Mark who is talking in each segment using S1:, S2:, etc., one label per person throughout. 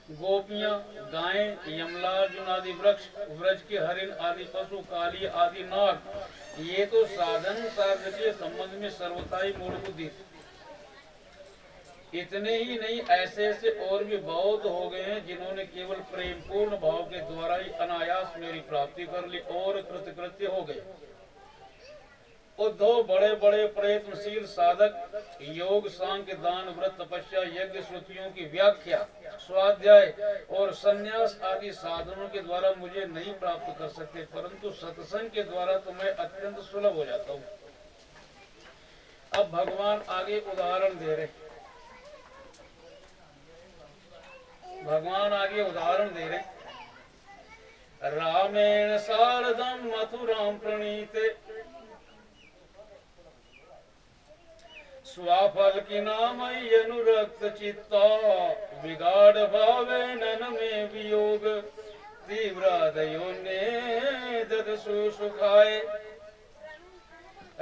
S1: गोपियां, गायें, यमलार्जुन आदि वृक्ष, व्रज के हरिण आदि पशु, काली आदि नाग, ये तो साधन साध्य के संबंध में सर्वथा ही मूढ़ बुद्धि। इतने ही नहीं, ऐसे ऐसे और भी बहुत हो गए हैं जिन्होंने केवल प्रेम पूर्ण भाव के द्वारा ही अनायास मेरी प्राप्ति कर ली और कृतकृत्य हो गए। उद्धव बड़े बड़े प्रयत्नशील साधक योग, सांख्य, दान, व्रत, तपस्या, यज्ञ, श्रुतियों की व्याख्या, स्वाध्याय और संन्यास आदि साधनों के द्वारा मुझे नहीं प्राप्त कर सकते, परंतु सत्संग के द्वारा तो मैं अत्यंत सुलभ हो जाता हूँ। अब भगवान आगे उदाहरण दे रहे, भगवान आगे उदाहरण दे रहे, रामेण सारदम मथुराम प्रणीते स्वाफल की नाम अनुरक्त चित्ता विगाढ़ भावे नन में वियोग तीव्र दयोन्य ददसु सुखाए।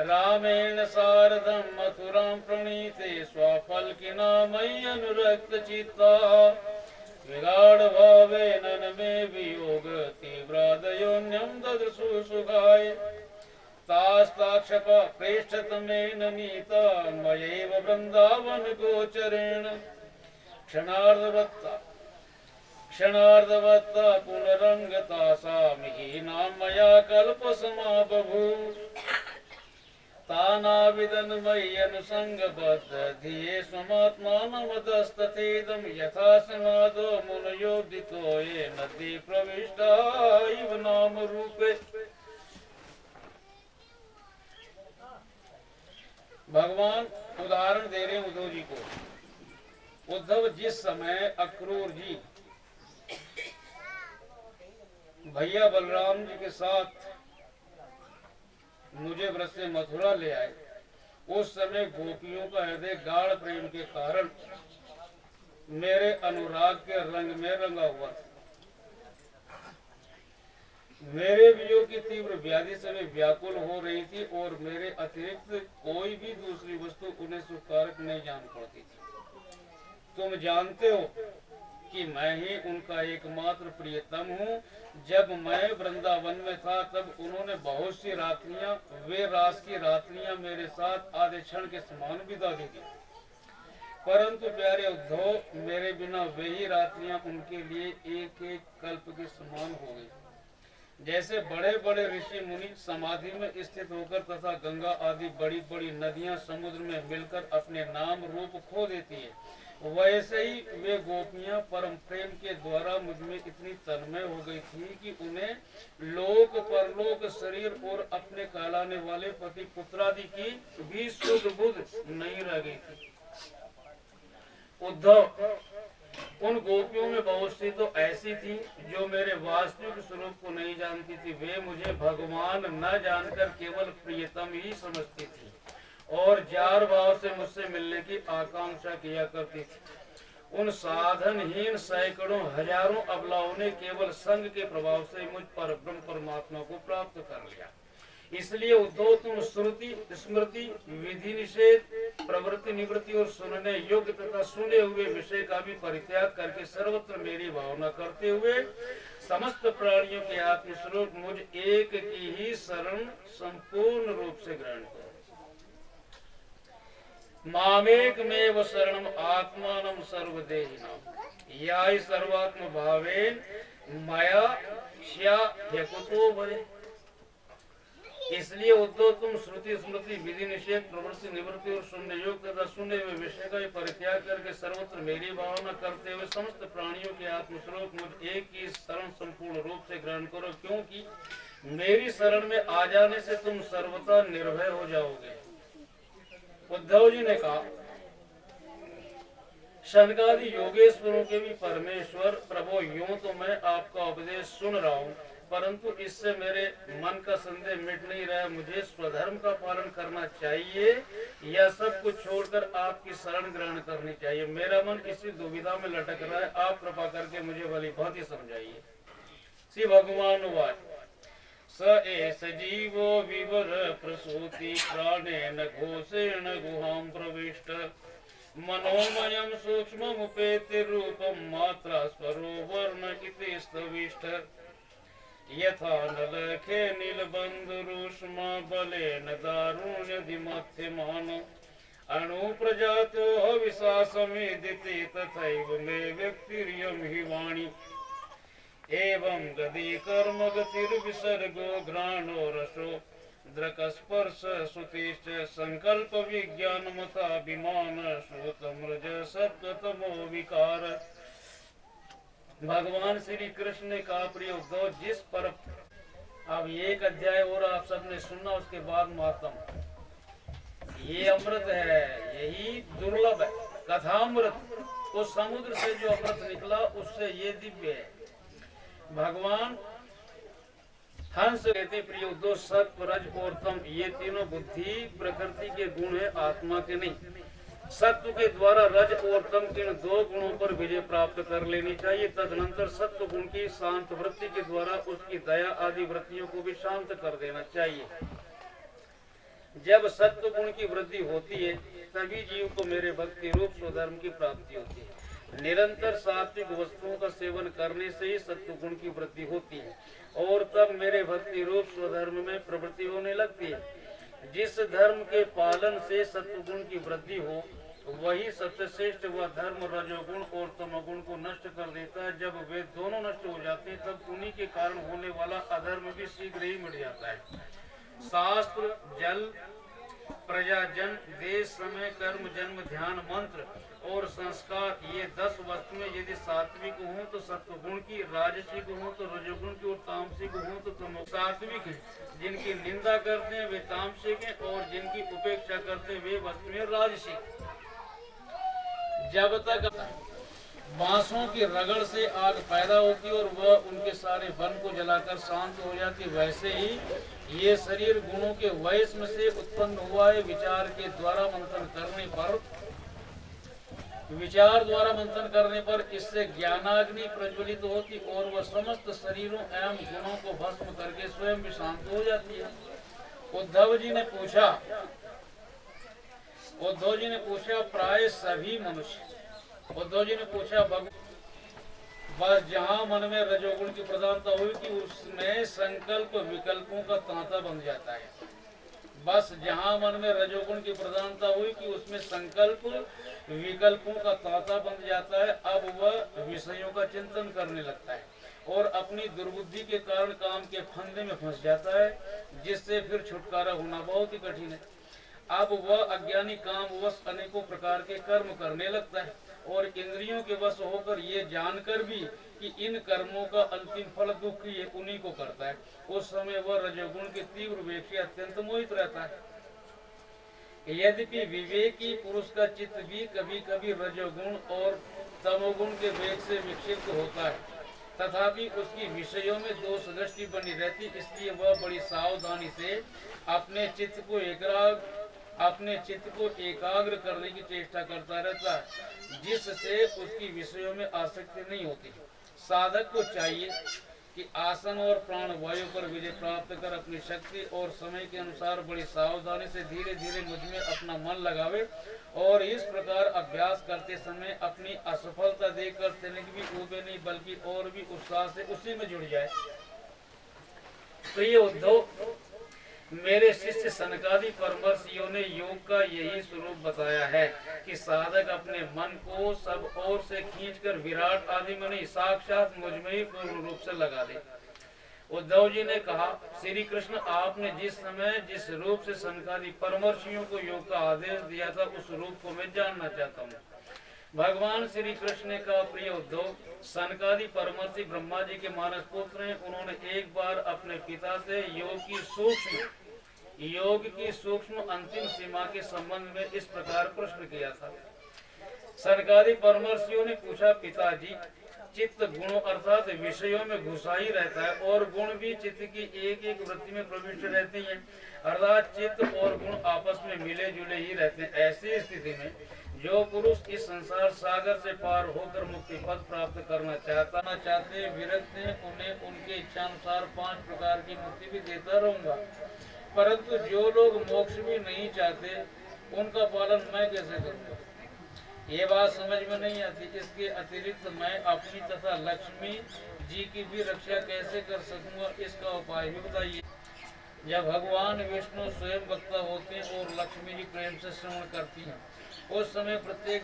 S1: रामेण सारदम मथुराम प्रणीते स्वाफल की नाम अनुरक्त चित्ता विगाढ़ भावे नन में वियोग तीव्र दयोन्यम ददसु सुखाए। तास्ताक्षप प्रेष्ठतमेन नीता मयैव वृंदावन गोचरेण क्षणार्धवत्ता पुनरंगता सा मिहीना मया कल्प समाबभूव तानाविदन मयि अनुसंगबद्ध धिये स्वमात्मानमदस्तथेदं यथा समादो मुनयोदितो ये नदी प्रविष्टा इव नाम रूपे। भगवान उदाहरण दे रहे उद्धव जी को। उद्धव जिस समय अक्रूर जी भैया बलराम जी के साथ मुझे व्रत से मथुरा ले आए, उस समय गोपियों का हृदय गाढ़ प्रेम के कारण मेरे अनुराग के रंग में रंगा हुआ था। मेरे वियोग की तीव्र व्याधि से वे व्याकुल हो रही थी और मेरे अतिरिक्त कोई भी दूसरी वस्तु उन्हें सुखकारक नहीं जान पड़ती थी। तुम जानते हो कि मैं ही उनका एकमात्र प्रियतम हूँ। जब मैं वृंदावन में था तब उन्होंने बहुत सी रात्रियां, वे रास की रात्रियां मेरे साथ आधे क्षण के समान बिता दी थी, परंतु प्यारे उद्धव, मेरे बिना वे ही रात्रियां उनके लिए एक एक कल्प के समान हो गई। जैसे बड़े बड़े ऋषि मुनि समाधि में स्थित होकर तथा गंगा आदि बड़ी बड़ी नदियां समुद्र में मिलकर अपने नाम रूप खो देती है, वैसे ही वे गोपियां परम प्रेम के द्वारा मुझमें इतनी तन्मय हो गई थी कि उन्हें लोक परलोक शरीर और अपने कहलाने वाले पति पुत्रादि की भी शुद्ध बुद्ध नहीं रह गई थी। उद्धव, उन गोपियों में बहुत सी तो ऐसी थी जो मेरे वास्तविक स्वरूप को नहीं जानती थी। वे मुझे भगवान न जानकर केवल प्रियतम ही समझती थी और जार भाव से मुझसे मिलने की आकांक्षा किया करती थी। उन साधनहीन सैकड़ों हजारों अबलाओं ने केवल संग के प्रभाव से मुझ पर ब्रह्म परमात्मा को प्राप्त कर लिया। इसलिए उद्धव, तुम श्रुति स्मृति विधि निषेध प्रवृत्ति निवृत्ति और सुनने योग्य तथा सुने हुए विषय का भी परित्याग करके सर्वत्र मेरी भावना करते हुए समस्त प्राणियों के आत्मस्वरूप मुझ एक की ही शरण संपूर्ण रूप से ग्रहण करो। मामेकमेव शरणम आत्मानं सर्वदेहिनां याहि सर्वात्म भावेन मया ह्यकुतो भवे। इसलिए उद्धव, तुम श्रुति स्मृति विधि निषेध प्रवृत्ति निवृत्ति और शून्य योग तथा शून्य हुए विषय का परित्याग करके सर्वत्र मेरी भावना करते हुए समस्त प्राणियों के आत्मस्वरूप मुझ एक की शरण संपूर्ण रूप से ग्रहण करो, क्योंकि मेरी शरण में आ जाने से तुम सर्वथा निर्भय हो जाओगे। उद्धव जी ने कहा, शनकादि योगेश्वरों के भी परमेश्वर प्रभु, यूं तो मैं आपका उपदेश सुन रहा हूँ, परंतु इससे मेरे मन का संदेह मिट नहीं रहा। मुझे स्वधर्म का पालन करना चाहिए या सब कुछ छोड़कर आपकी शरण ग्रहण करनी चाहिए। मेरा मन इसी दुविधा में लटक रहा है, आप कृपा करके मुझे भली भांति समझाइए। श्री भगवान वाच स एष जीवो विवर प्रसूति प्राणेन घोषेण गुहां प्रविष्ट मनोमयं सूक्ष्ममुपेति रूपं मात्रा स्वरो वर्ण इति स्तविष्ठ यथा नलखे नीलबन्धुरुष्मा बलेन दारुण्यधिमध्यमान अणुप्रजातो हविषासमेदिते तथैव मे व्यक्तिर्यं हि वाणी एवं गति कर्म गतिर्विसर्गो घ्राणो रसो द्रकस्पर्श श्रुतिश्च संकल्प विज्ञानमथाभिमान श्रोतमृज सत्वतमो विकार। भगवान श्री कृष्ण ने कहा, प्रिय उद्धव, जिस पर अब एक अध्याय और आप सबने सुनना, उसके बाद मातम, ये अमृत है, यही दुर्लभ है, कथामृत। उस समुद्र से जो अमृत निकला उससे ये दिव्य है। भगवान हंस कहते, प्रिय उद्धव, सत्व रज और तम ये तीनों बुद्धि प्रकृति के गुण है, आत्मा के नहीं। सत्व के द्वारा रज और तम इन दो गुणों पर विजय प्राप्त कर लेनी चाहिए। तदनंतर सत्व गुण की शांत वृत्ति के द्वारा उसकी दया आदि वृत्तियों को भी शांत कर देना चाहिए। जब सत्व गुण की वृद्धि होती है तभी जीव को मेरे भक्ति रूप स्वधर्म की प्राप्ति होती है। निरंतर सात्विक वस्तुओं का सेवन करने से ही सत्व गुण की वृद्धि होती है और तब मेरे भक्ति रूप स्वधर्म में प्रवृत्ति होने लगती है। जिस धर्म के पालन से सत्व गुण की वृद्धि हो वही सबसे श्रेष्ठ वह धर्म रजोगुण और तमोगुण को नष्ट कर देता है। जब वे दोनों नष्ट हो जाते हैं तब उन्हीं के कारण होने वाला अधर्म भी शीघ्र ही मिट जाता है। शास्त्र, जल, प्रजा, जन, देश, समय, कर्म, जन्म, ध्यान, मंत्र और संस्कार, ये 10 वस्तुएं यदि सात्विक हो तो सत्व गुण की, राजसिक हो तो रजोगुण की और तामसिक हो तो तमो। सात्विक है, जिनकी निंदा करते हैं वे तामसिक हैं और जिनकी उपेक्षा करते हैं वे वस्तुएं राजसिक। जब तक बांसों की रगड़ से आग पैदा होती और वह उनके सारे वन को जलाकर शांत हो जाती, वैसे ही ये शरीर गुणों के वैष्म से उत्पन्न हुआ है। विचार द्वारा मंथन करने पर इससे ज्ञानाग्नि प्रज्वलित होती और वह समस्त शरीरों एवं गुणों को भस्म करके स्वयं भी शांत हो जाती है। उद्धव जी ने पूछा प्राय सभी मनुष्य, उद्धव जी ने पूछा बस जहाँ मन में रजोगुण की प्रधानता हुई कि उसमें संकल्प विकल्पों का तांता बन जाता है। बस जहाँ मन में रजोगुण की प्रधानता हुई कि उसमें संकल्प विकल्पों का तांता बन जाता है, अब वह विषयों का चिंतन करने लगता है और अपनी दुर्बुद्धि के कारण काम के फंदे में फंस जाता है, जिससे फिर छुटकारा होना बहुत ही कठिन है। अब वह अज्ञानी काम वश अनेकों प्रकार के कर्म करने लगता है और इंद्रियों के वश होकर ये जानकर भी कि इन कर्मों का अंतिम फल दुख ही उन्हीं को करता है, उस समय वह रजोगुण के तीव्र वेग से अत्यंत मोहित रहता है। यद्यपि विवेकी पुरुष का चित्त भी कभी कभी रजोगुण और तमोगुण के वेग से विक्षिप्त होता है, तथापि उसकी विषयों में दोष दृष्टि बनी रहती, इसलिए वह बड़ी सावधानी से अपने चित्त को एकाग्र करने की चेष्टा करता रहता है, जिससे उसकी विषयों में आसक्ति नहीं होती। साधक को चाहिए कि आसन और प्राण वायु पर विजय प्राप्त कर अपनी शक्ति और समय के अनुसार बड़ी सावधानी से धीरे धीरे मुझ में अपना मन लगावे और इस प्रकार अभ्यास करते समय अपनी असफलता देखकर तनिक भी ऊबे नहीं बल्कि और भी उत्साह से उसी में जुड़ जाए। प्रिय उद्धव, मेरे शिष्य सनकादि परमर्षियों ने योग का यही स्वरूप बताया है कि साधक अपने मन को सब ओर से खींचकर विराट आदि में नहीं साक्षात मुझ में ही पूर्ण रूप से लगा दे। उद्धव जी ने कहा, श्री कृष्ण आपने जिस समय जिस रूप से सनकादि परमर्षियों को योग का आदेश दिया था उस रूप को मैं जानना चाहता हूँ। भगवान श्री कृष्ण ने कहा, प्रिय उद्धव, सनकादि परमर्षि ब्रह्मा जी के मानस पुत्र हैं। उन्होंने एक बार अपने पिता से योग की सूक्ष्म अंतिम सीमा के संबंध में इस प्रकार प्रश्न किया था। सनकादि परमर्षियों ने पूछा, पिताजी, चित्त गुणों अर्थात विषयों में घुसा ही रहता है और गुण भी चित्त की एक एक वृत्ति में प्रविष्ट रहते हैं, अर्थात चित्त और गुण आपस में मिले जुले ही रहते हैं। ऐसी स्थिति में जो पुरुष इस संसार सागर से पार होकर मुक्ति पद प्राप्त करना चाहते विरक्त हैं, उन्हें उनके इच्छानुसार 5 प्रकार की मुक्ति भी देता रहूंगा, परंतु जो लोग मोक्ष भी नहीं चाहते उनका पालन मैं कैसे करूंगा। ये बात समझ में नहीं आती। इसके अतिरिक्त मैं अपनी तथा लक्ष्मी जी की भी रक्षा कैसे कर सकूंगा, इसका उपाय भी बताइए। जब भगवान विष्णु स्वयं वक्ता होते हैं और लक्ष्मी जी प्रेम से श्रवण करती हैं, उस समय प्रत्येक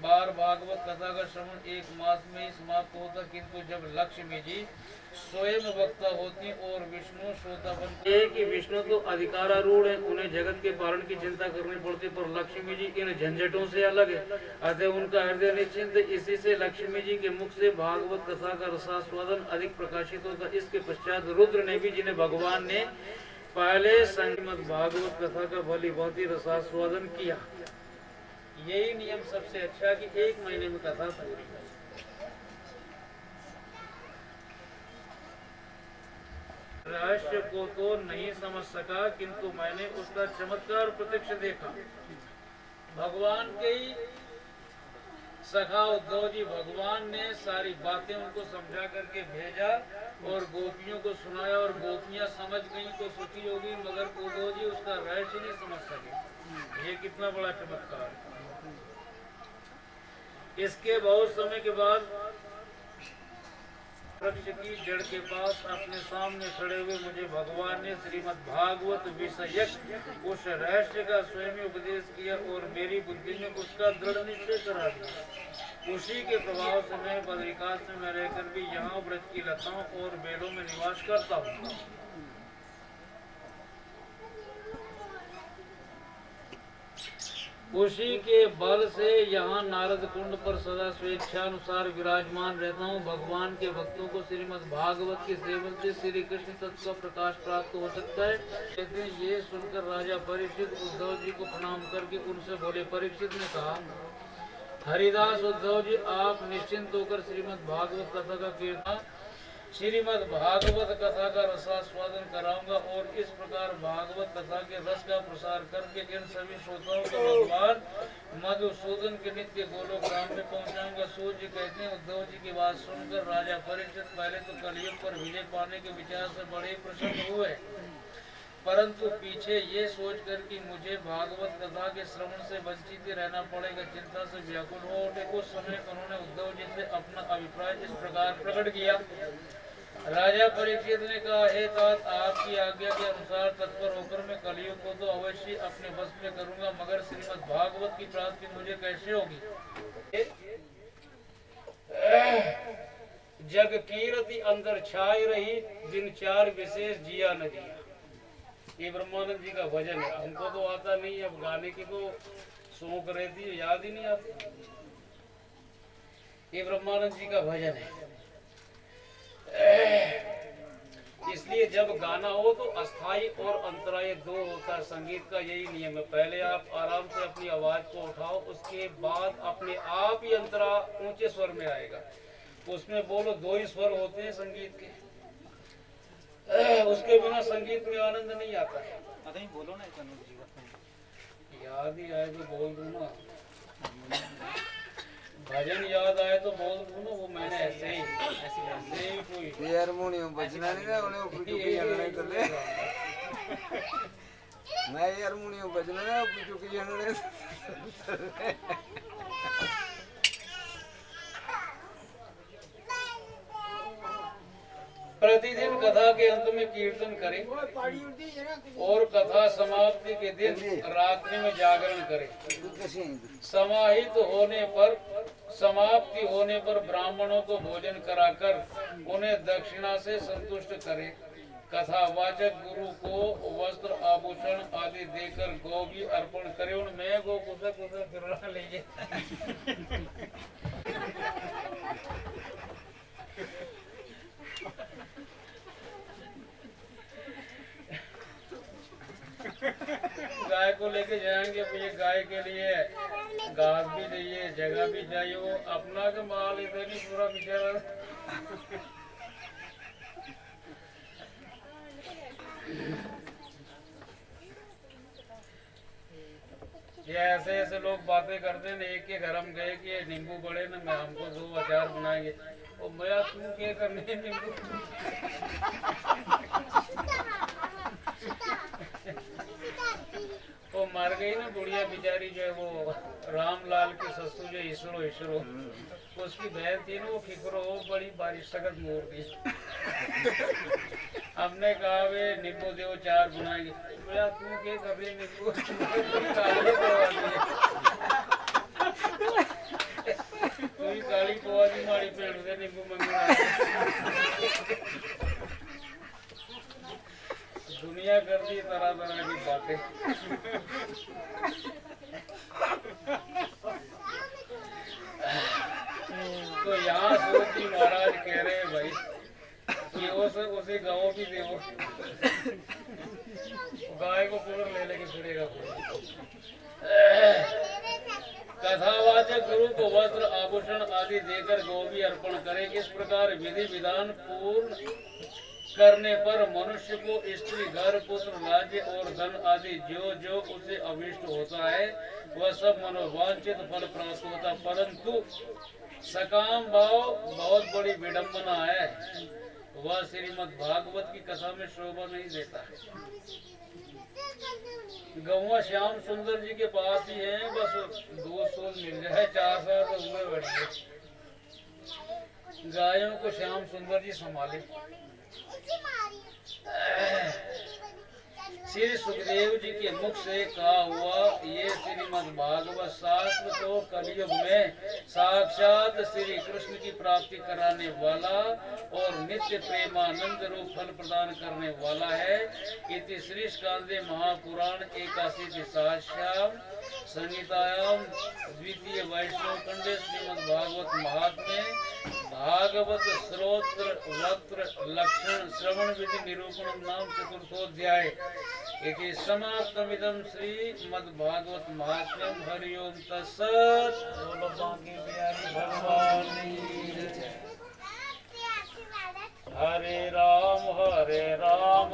S1: बार भागवत कथा का श्रवण 1 मास में ही समाप्त होता। किंतु जब लक्ष्मी जी स्वयं वक्ता होती और विष्णु श्रोता बनते हैं कि विष्णु तो अधिकारारूढ़ है, उन्हें जगत के पालन की चिंता करनी पड़ती, पर लक्ष्मी जी इन झंझटों से अलग है, अतः उनका हृदय निश्चिंत। इसी से लक्ष्मी जी के मुख से भागवत कथा का रसास्वादन अधिक प्रकाशित होता। इसके पश्चात रुद्र ने भी, जिन्हें भगवान ने पहले श्रीमद् भागवत कथा का भली भांति रसास्वादन किया। यही नियम सबसे अच्छा कि 1 महीने में कथा पूरी। रहस्य को तो नहीं समझ सका, किंतु मैंने उसका चमत्कार प्रत्यक्ष देखा। भगवान के ही सखा उद्धव जी, भगवान ने सारी बातें उनको समझा करके भेजा और गोपियों को सुनाया, और गोपियां समझ गई तो सुखी होगी, मगर उद्धव जी उसका रहस्य नहीं समझ सके। ये कितना बड़ा चमत्कार। इसके बहुत समय के बाद वृक्ष की जड़ के पास अपने सामने खड़े हुए मुझे भगवान ने श्रीमद् भागवत विषयक उस रहस्य का स्वयं उपदेश किया और मेरी बुद्धि में उसका दृढ़ निश्चय करा दिया। उसी के प्रभाव से मैं बद्रिकाश में रहकर भी यहाँ वृक्ष की लताओं और बेलों में निवास करता हूँ। उसी के बल से यहाँ नारद कुंड पर सदा स्वेच्छानुसार विराजमान रहता हूँ। भगवान के भक्तों को श्रीमद् भागवत के सेवन से श्री कृष्ण तत्व का प्रकाश प्राप्त हो सकता है। कहते हैं, ये सुनकर राजा परीक्षित उद्धव जी को प्रणाम करके उनसे बोले। परीक्षित ने कहा, हरिदास उद्धव जी, आप निश्चिंत होकर श्रीमद् भागवत कथा का कीर्तन, श्रीमद् भागवत कथा का रसास्वादन कराऊंगा और इस प्रकार भागवत कथा के रस का प्रसार करके इन सभी श्रोताओं को भगवान मधुसूदन के नित्य गोलोक ग्राम में पहुंचाऊंगा। सूर्य जी कहते हैं, उद्धव जी की बात सुनकर राजा परीक्षित पहले तो कलयुग पर विजय पाने के विचार से बड़े प्रसन्न हुए, परंतु पीछे ये सोचकर कि मुझे भागवत कथा के श्रवण से वंचित रहना पड़ेगा, चिंता से व्याकुल हो उठे। उस समय उन्होंने उद्धव जी से अपना अभिप्राय इस प्रकार प्रकट किया। राजा परीक्षित ने कहा, हे तात, आपकी आज्ञा के अनुसार तत्पर होकर मैं कलयुग को तो अवश्य अपने वश में करूंगा, मगर श्रीमद् भागवत की प्राप्ति मुझे कैसे होगी? जग कीर्ति अंदर छाई रही, दिन 4 विशेष जिया न जिया। ये ब्रह्मानंद जी का भजन है। हमको तो आता नहीं, अब गाने की तो शौक रहती है, याद ही नहीं आती। ये ब्रह्मानंद जी का भजन है। इसलिए जब गाना हो तो अस्थाई और अंतराय 2 होता है। संगीत का यही नियम है, पहले आप आराम से अपनी आवाज को उठाओ, उसके बाद अपने आप ही अंतरा ऊंचे स्वर में आएगा। उसमें बोलो 2 ही स्वर होते हैं संगीत के, उसके बिना संगीत में आनंद नहीं आता है। बोलो ना, याद ही आए तो बोल दूं ना, भजन याद आए तो बोल दूं ना। वो मैंने ऐसे ही कोई
S2: हारमोनियम बजना नहीं था, उन्हें ऊपर चुकी जाने कर ले। मैं हारमोनियम बजना ना, ऊपर चुकी जाने।
S1: प्रतिदिन कथा के अंत में कीर्तन करें और कथा समाप्ति के दिन रात्रि में जागरण करें। समाप्ति होने पर ब्राह्मणों को भोजन कराकर उन्हें दक्षिणा से संतुष्ट करें। कथावाचक गुरु को वस्त्र आभूषण आदि देकर गौ भी अर्पण करें। उनमें गो कुछ फिर लीजिए। गाय को लेके जाएंगे, ये गाय के लिए घास भी चाहिए, जगह भी चाहिए। वो अपना के माल इधर नहीं पूरा बेचारा। ये ऐसे ऐसे लोग बातें करते हैं। एक के घर हम गए कि नींबू बड़े न, मैं हमको 2 अचार बनाएंगे। और मैं तू क्या करने नींबू? वो मर गई ना बुढ़िया बेचारी जो है वो रामलाल की ससुर जो ईश्वरो ईश्वरो उसकी बहन थी ना वो फिक्रो हो बड़ी बारिश सख्त मोर दी। हमने कहा वे नींबू देव 4 बनाएंगे बोला तू के कभी नींबू काली पोआ दी माड़ी पेड़ से नींबू मंगवा दुनिया कर दी तरह तरह की बातें। तो यहाँ सूरज महाराज कह रहे हैं भाई कि उसे गाँव भी देवो गाय को पूर्ण ले लेके फिरेगा। कथावाचक गुरु को वस्त्र आभूषण आदि देकर गौ भी अर्पण करे। इस प्रकार विधि विधान पूर्ण करने पर मनुष्य को स्त्री घर पुत्र राज्य और धन आदि जो जो उसे अभिष्ट होता है वह सब मनोवांछित फल प्राप्त होता। परंतु सकाम भाव बहुत बड़ी विडंबना है, वह श्रीमद् भागवत की कथा में शोभा नहीं देता है। गौवा श्याम सुंदर जी के पास ही है, बस 2 सूद मिल जाए 4 साल तो उम्र बढ़ गई। गायों को श्याम सुंदर जी संभाले। श्री सुखदेव जी के मुख से कहा हुआ ये श्रीमद् भागवत शास्त्र तो कलयुग में साक्षात श्री कृष्ण की प्राप्ति कराने वाला और नित्य प्रेमानंद रूप फल प्रदान करने वाला है। इति श्री स्कांदे महापुराण 81 सहस्राम संहितायाम द्वितीय वैष्णव खंडे श्रीमद् भागवत महात्म्य भागवत श्रोत्र वक्त्र लक्षण श्रवण विधि निरूपण नाम चतुर्थोध्याय इति समाप्तमिदं श्रीमद् भागवत महात्म्यम। हरि ओम तत्सत्। बोलो बांके बिहारी भगवान की जय। हरे राम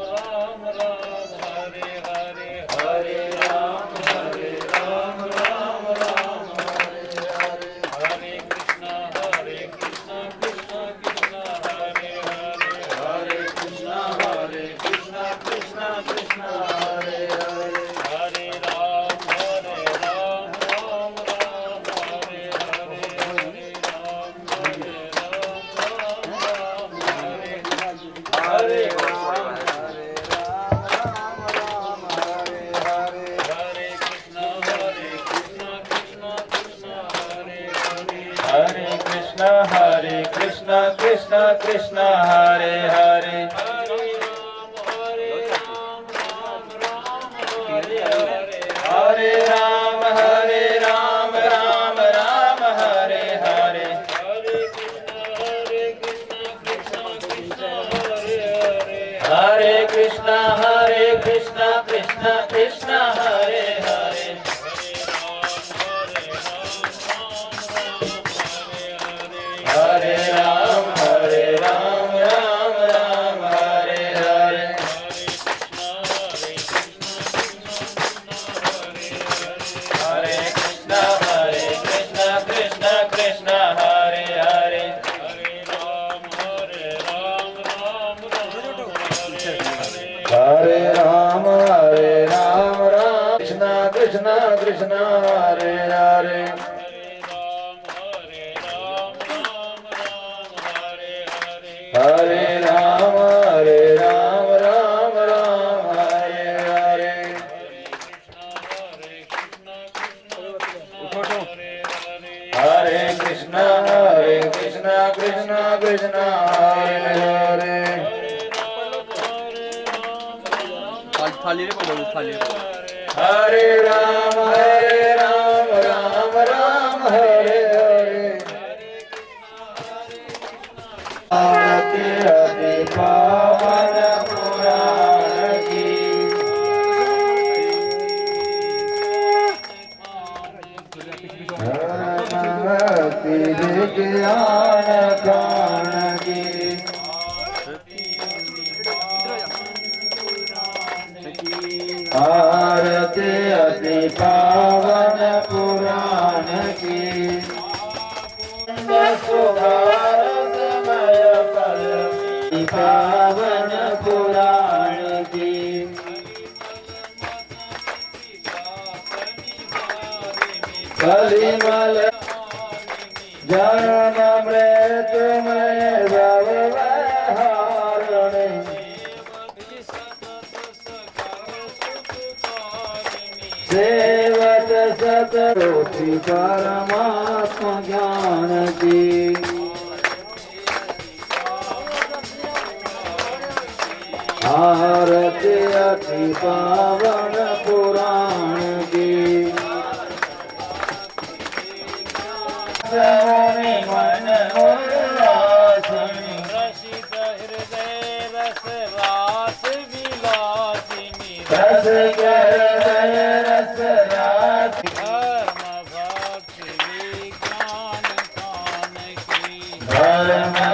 S1: राम राम हरे हरे, हरे राम राम राम हरे हरे, हरे कृष्णा कृष्णा कृष्णा हरे हरे, हरे कृष्णा कृष्णा कृष्णा हरे हरे, हरे राम राम राम हरे हरे, हरे राम हरे हरे हरे कृष्णा कृष्णा कृष्णा हरे हरे, हरे राम राम राम हरे हरे, हरे कृष्णा कृष्णा कृष्णा हरे हरे, हरे राम राम राम हरे हरे, हरे कृष्णा कृष्णा कृष्णा हरे हरे, हरे राम राम कृष्णा कृष्णा हरे हरे, हरे राम राम हरे हरे, हरे कृष्णा कृष्णा कृष्णा हरे हरे,
S2: थाली रे बोलो थाली
S1: हरे राम राम हरे हरे, आरती अति पावन पुराण की, भक्ति विज्ञान कान की, आरती अति पावन पुराण की, समय पल पावन पुराण की,
S3: निर्मल जन्म मृत्युमय भवहारिणी सेवत सतरोति परमात्मा ज्ञान की आरती अति पावन पुराण की मन उल्लासिनी
S4: रसिक हृदय रस रास विलासिनी
S3: रस हृदय रस रास
S4: धर्म भक्ति विज्ञान खान की
S3: धर्म